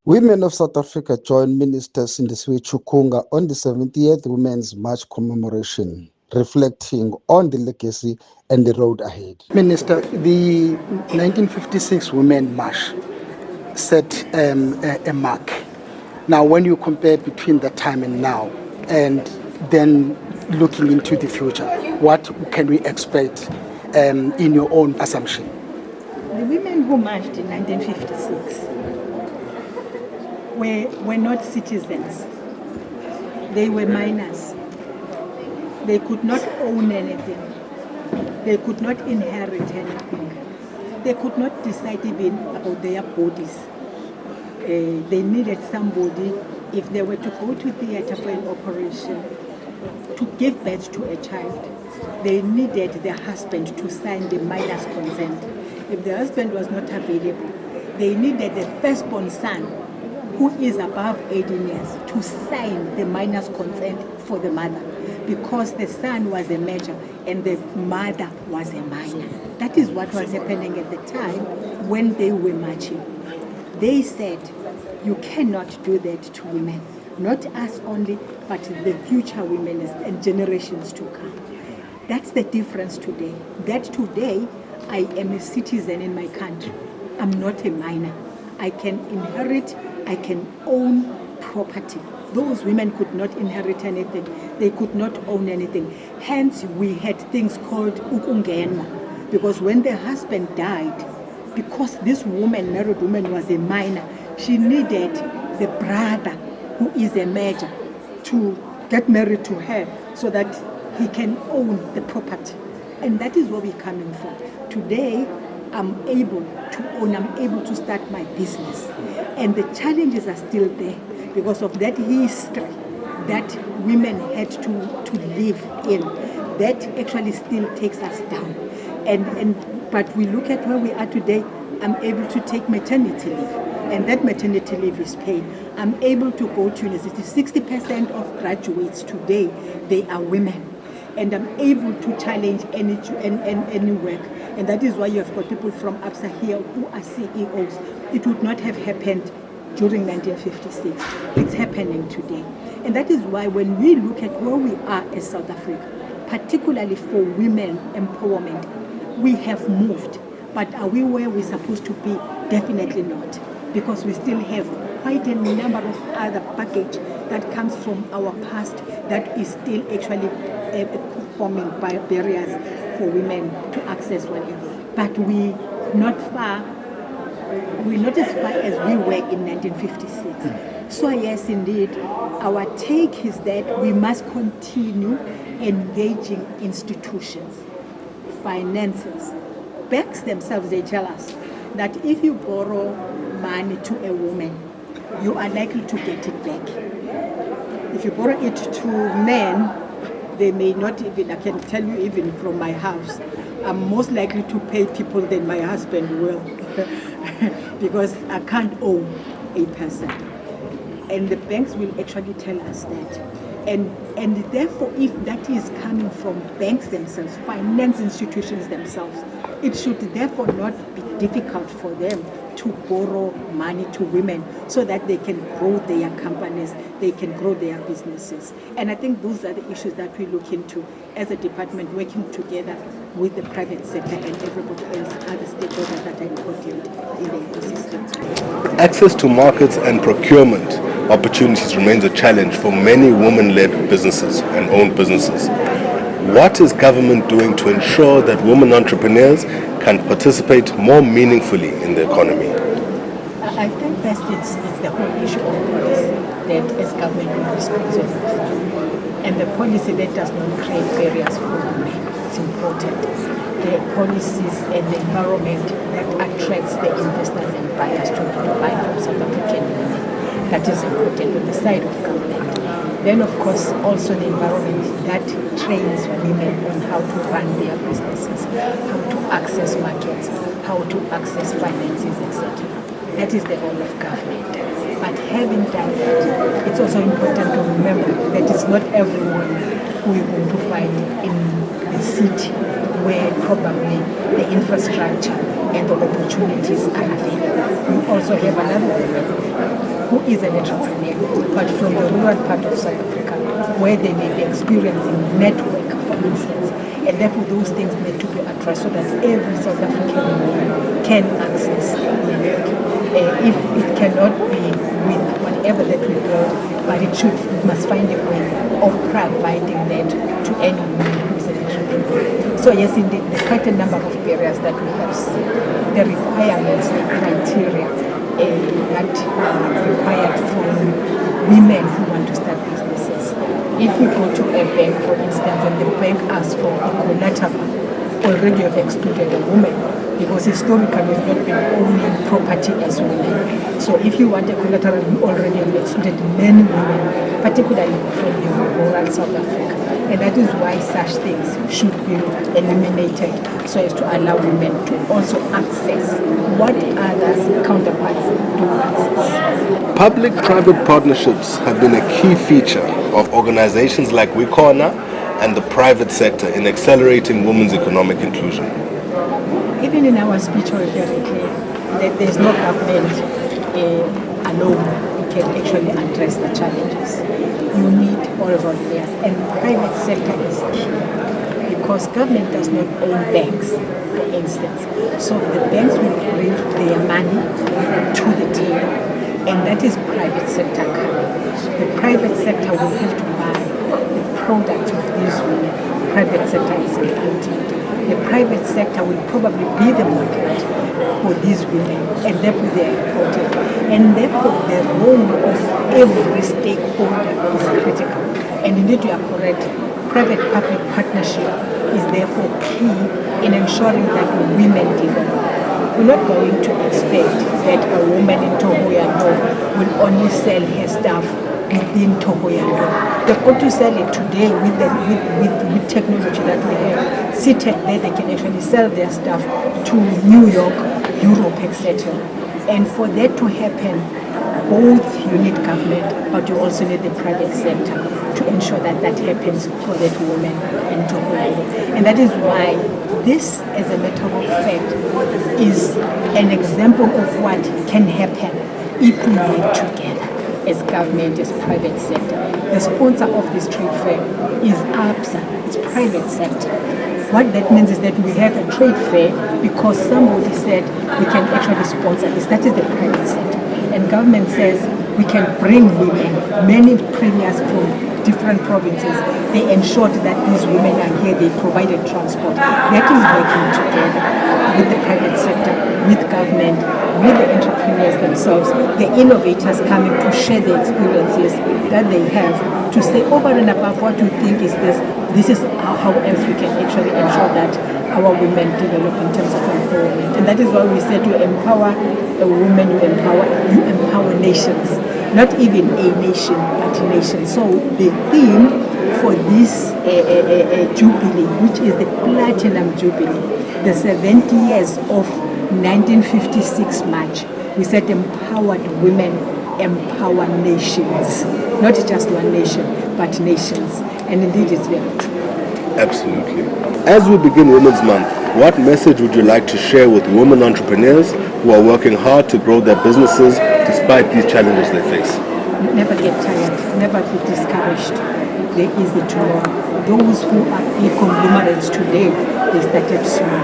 Women of South Africa joined Minister Sindisiwe Chukunga on the 70th Women's March commemoration, reflecting on the legacy and the road ahead. Minister, the 1956 Women Marsh set a mark. Now, when you compare between that time and now, and then looking into the future, what can we expect in your own assumption? The women who marched in 1956 were not citizens. They were minors. They could not own anything. They could not inherit anything. They could not decide even about their bodies. They needed somebody, if they were to go to theater for an operation, to give birth to a child, they needed their husband to sign the minor's consent. If the husband was not available, they needed the firstborn son, who is above 18 years, to sign the minor's consent for the mother, because the son was a major and the mother was a minor. That is what was happening at the time when they were marching. They said, you cannot do that to women, not us only, but the future women and generations to come. That's the difference today. That today, I am a citizen in my country. I'm not a minor. I can inherit, I can own property. Those women could not inherit anything. They could not own anything. Hence, we had things called ukungenwa. Because when the husband died, because this woman, married woman, was a minor, she needed the brother, who is a major, to get married to her so that he can own the property. And that is where we're coming from. Today, I'm able to own, I'm able to start my business. And the challenges are still there because of that history that women had to live in. That actually still takes us down. But we look at where we are today, I'm able to take maternity leave. And that maternity leave is paid. I'm able to go to university. 60% of graduates today, they are women. And I'm able to challenge any work. And that is why you have got people from ABSA here who are CEOs. It would not have happened during 1956. It's happening today. And that is why when we look at where we are as South Africa, particularly for women empowerment, we have moved. But are we where we're supposed to be? Definitely not. Because we still have quite a number of other baggage that comes from our past that is still actually forming barriers for women to access whatever. But we're not as far as we were in 1956. So yes, indeed, our take is that we must continue engaging institutions, finances. Banks themselves, they tell us that if you borrow money to a woman, you are likely to get it back. If you borrow it to men, they may not even, I can tell you even from my house, I'm most likely to pay people than my husband will because I can't owe a person. And the banks will actually tell us that. And therefore, if that is coming from banks themselves, finance institutions themselves, it should therefore not be difficult for them to borrow money to women so that they can grow their companies, they can grow their businesses. And I think those are the issues that we look into as a department, working together with the private sector and everybody else, other stakeholders that are important in the ecosystem. Access to markets and procurement opportunities remains a challenge for many women-led businesses and owned businesses. What is government doing to ensure that women entrepreneurs can participate more meaningfully in the economy? I think first it's the whole issue of policy that as government we're responsible for. And the policy that does not create barriers for women, it's important. The policies and the environment that attracts the investors and buyers to buy from South African women, that is important on the side of government. Then, of course, also the environment that trains women on how to run their businesses, how to access markets, how to access finances, etc. That is the role of government. But having done that, it's also important to remember that it's not everyone who you're going to find in the city where probably the infrastructure and the opportunities are available. You also have another woman who is an entrepreneur, but from the rural part of South Africa, where they may be experiencing network, for instance, and therefore those things need to be addressed so that every South African woman can access network. If it cannot be with whatever that we build, but it must find a way of providing that to any woman who is an entrepreneur. So yes, indeed, there are quite a number of barriers that we have seen. The requirements, the criteria that are required from women who want to start businesses. If you go to a bank, for instance, and the bank asks for a collateral, already you have excluded a woman, because historically we've not been owning property as women. So if you want a collateral, you already have excluded many women, particularly from the rural South Africa. And that is why such things should be eliminated so as to allow women to also access what other counterparts do access. Public-private partnerships have been a key feature of organizations like WeCorner and the private sector in accelerating women's economic inclusion. Even in our speech, we are very clear that there is no government alone who can actually address the challenges. You need all role players, and private sector is key because government does not own banks, for instance. So the banks will bring their money to the table, and that is private sector coming. The private sector will have to buy the products of these women. Private sector is important. The private sector will probably be the market for these women, and therefore they are important. And therefore the role of every stakeholder is critical. And indeed you are correct, private-public partnership is therefore key in ensuring that women develop. We're not going to expect that a woman in Tohoyando will only sell her stuff within Tohoyando. They've got to sell it today with technology that we have. Seated there, they can actually sell their stuff to New York, Europe, etc. And for that to happen, both you need government, but you also need the private sector to ensure that that happens for that woman in Tohoyando. And that is why this, as a matter of fact, is an example of what can happen if we work together as government, as private sector. The sponsor of this trade fair is ABSA, it's private sector. What that means is that we have a trade fair because somebody said we can actually sponsor this. That is the private sector. And government says we can bring women, many premiers from different provinces. They ensured that these women are here, they provided transport. That is working together with the private sector, with government, with the entrepreneurs themselves, the innovators coming to share the experiences that they have, to say over and above what you think is this is how else we can actually ensure that our women develop in terms of empowerment. And that is why we said to empower a woman, you empower nations. Not even a nation, but nations. So the theme for this Jubilee, which is the Platinum Jubilee, the 70 years of 1956 March, we said empowered women empower nations. Not just one nation, but nations. And indeed it's very true. Absolutely. As we begin Women's Month, what message would you like to share with women entrepreneurs who are working hard to grow their businesses despite these challenges they face? Never get tired, never be discouraged. There is a tomorrow. Those who are conglomerates today, they started small.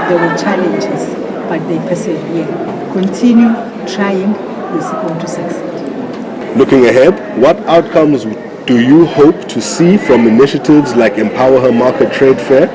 There were challenges, but they persevere. Continue trying, you're going to succeed. Looking ahead, what outcomes do you hope to see from initiatives like Empower Her Market Trade Fair,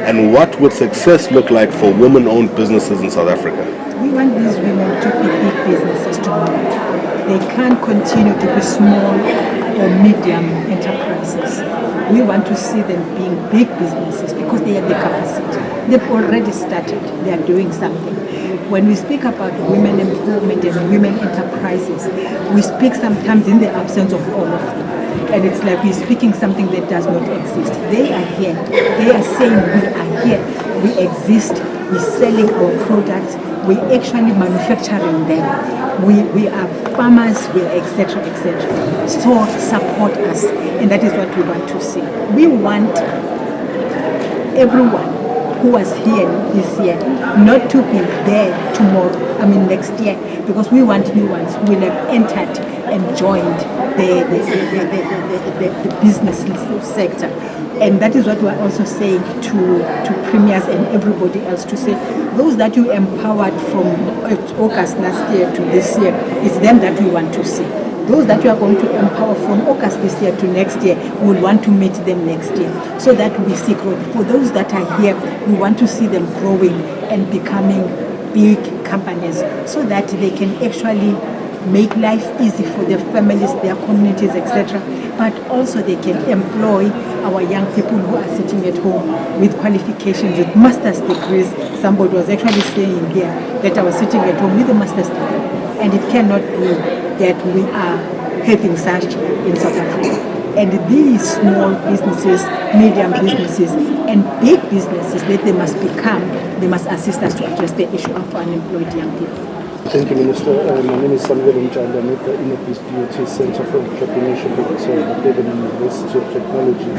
and what would success look like for women-owned businesses in South Africa? We want these women to be big businesses tomorrow. They can't continue to be small or medium enterprises. We want to see them being big businesses because they have the capacity. They've already started. They are doing something. When we speak about women empowerment and women enterprises, we speak sometimes in the absence of all of them. And it's like we're speaking something that does not exist. They are here. They are saying we are here. We exist. We're selling our products. we actually manufacturing them. We are farmers, we are etc. etc. So support us, and that is what we want to see. We want everyone who was here this year not to be there next year, because we want new ones who will have entered and joined the business sector. And that is what we're also saying to premiers and everybody else, to say those that you empowered from August last year to this year, it's them that we want to see. Those that you are going to empower from August this year to next year, we will want to meet them next year, so that we see growth. For those that are here, we want to see them growing and becoming big companies, so that they can actually make life easy for their families, their communities, etc. But also they can employ our young people who are sitting at home with qualifications, with master's degrees. Somebody was actually saying here that I was sitting at home with a master's degree, and it cannot be that we are having such in South Africa. And these small businesses, medium businesses, and big businesses that they must become, they must assist us to address the issue of unemployed young people. Thank you, Minister. My name is Samuel Mjanda. I'm at the Innopeace DOT Center for Entrepreneurship at the Durban University of Technology.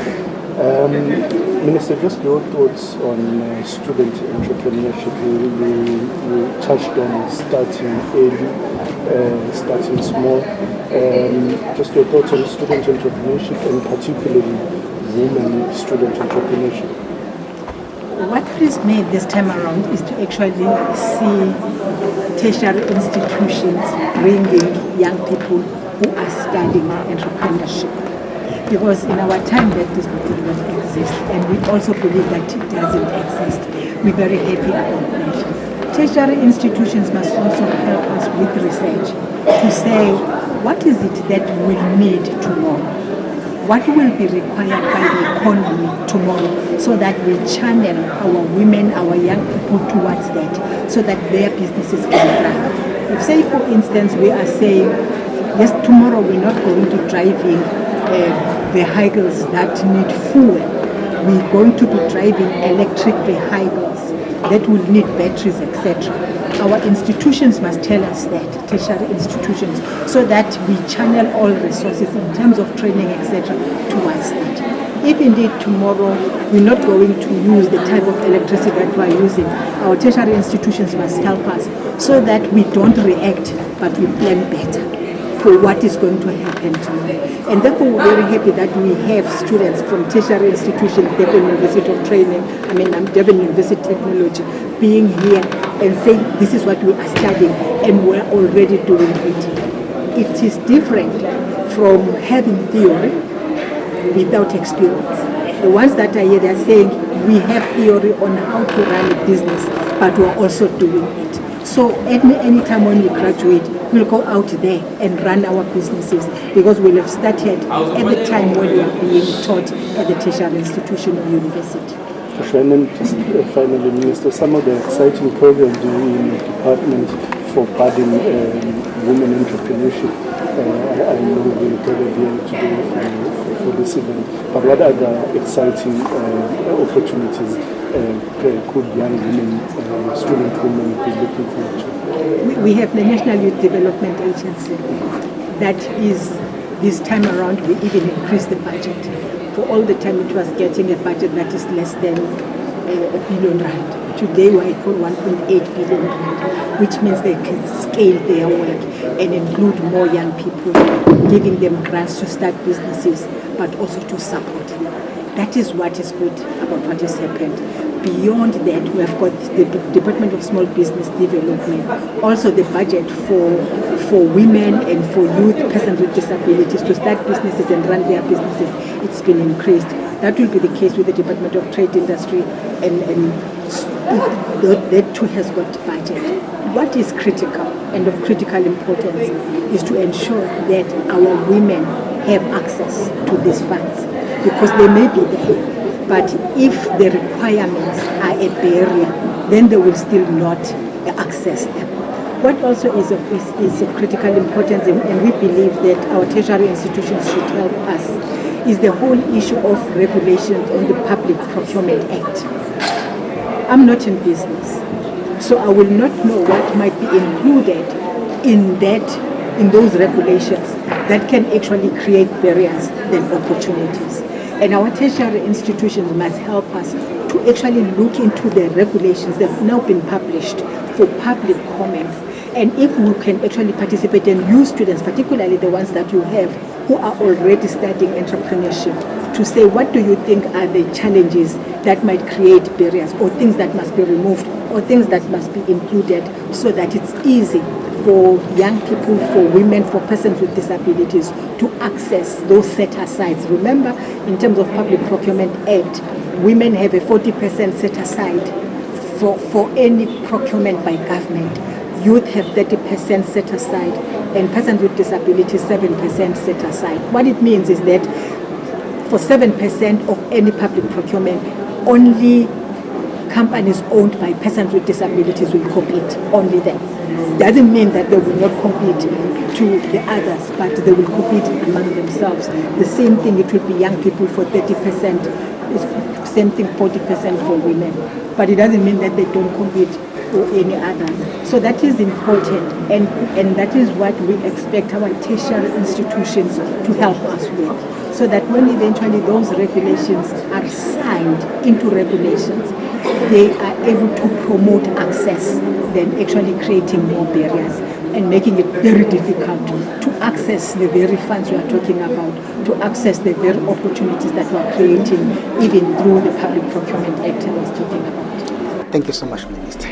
Minister, just your thoughts on student entrepreneurship. You touched on starting early, starting small. Just your thoughts on student entrepreneurship, and particularly women student entrepreneurship. What pleased me this time around is to actually see tertiary institutions bringing young people who are studying entrepreneurship. Because in our time that this did not exist, and we also believe that it doesn't exist. We're very happy about that. Tertiary institutions must also help us with research to say, what is it that we'll need tomorrow? What will be required by the economy tomorrow, so that we channel our women, our young people towards that, so that their businesses can thrive. If, say, for instance, we are saying, yes, tomorrow we're not going to driving vehicles that need fuel. We're going to be driving electric vehicles that will need batteries, etc. Our institutions must tell us that, tertiary institutions, so that we channel all resources in terms of training, etc., towards that. If indeed tomorrow we're not going to use the type of electricity that we're using, our tertiary institutions must help us, so that we don't react, but we plan better for what is going to happen tomorrow. And therefore we're very happy that we have students from tertiary institutions, Durban University of Training, Durban University Technology, being here and saying this is what we are studying, and we're already doing it. It is different from having theory without experience. The ones that are here, they're saying we have theory on how to run a business, but we're also doing it. So any time when we graduate, we'll go out there and run our businesses, because we'll have started at the time when we are being taught at the tertiary institution or university. And then just finally, Minister, some of the exciting programs in the department for budding women entrepreneurship. I know we're gathered here today for this event, but what other exciting opportunities could young women, student women be looking forward to? We have the National Youth Development Agency. That is, this time around, we even increased the budget. For all the time it was getting a budget that is less than R1 billion. Today we're at 1.8 billion rand, which means they can scale their work and include more young people, giving them grants to start businesses, but also to support them. That is what is good about what has happened. Beyond that, we have got the Department of Small Business Development, also the budget for women and for youth, persons with disabilities, to start businesses and run their businesses. It's been increased. That will be the case with the Department of Trade, Industry, and that too has got budget. What is critical and of critical importance is to ensure that our women have access to these funds, because they may be there. But if the requirements are a barrier, then they will still not access them. What also is of critical importance, and we believe that our tertiary institutions should help us, is the whole issue of regulations on the Public Procurement Act. I'm not in business, So I will not know what might be included in those regulations that can actually create barriers than opportunities. And our tertiary institutions must help us to actually look into the regulations that have now been published for public comments. And if we can actually participate and use students, particularly the ones that you have who are already studying entrepreneurship, to say what do you think are the challenges that might create barriers, or things that must be removed, or things that must be included, so that it's easy for young people, for women, for persons with disabilities to access those set-asides. Remember, in terms of Public Procurement Act, women have a 40% set-aside for any procurement by government. Youth have 30% set-aside, and persons with disabilities 7% set-aside. What it means is that for 7% of any public procurement, only companies owned by persons with disabilities will compete, only them. Doesn't mean that they will not compete to the others, but they will compete among themselves. The same thing, it will be young people for 30%, same thing 40% for women. But it doesn't mean that they don't compete for any other. So that is important, and that is what we expect our tertiary institutions to help us with, so that when eventually those regulations are signed into regulations, they are able to promote access than actually creating more barriers and making it very difficult to access the very funds we are talking about, to access the very opportunities that we are creating, even through the Public Procurement Act I was talking about. Thank you so much, Minister.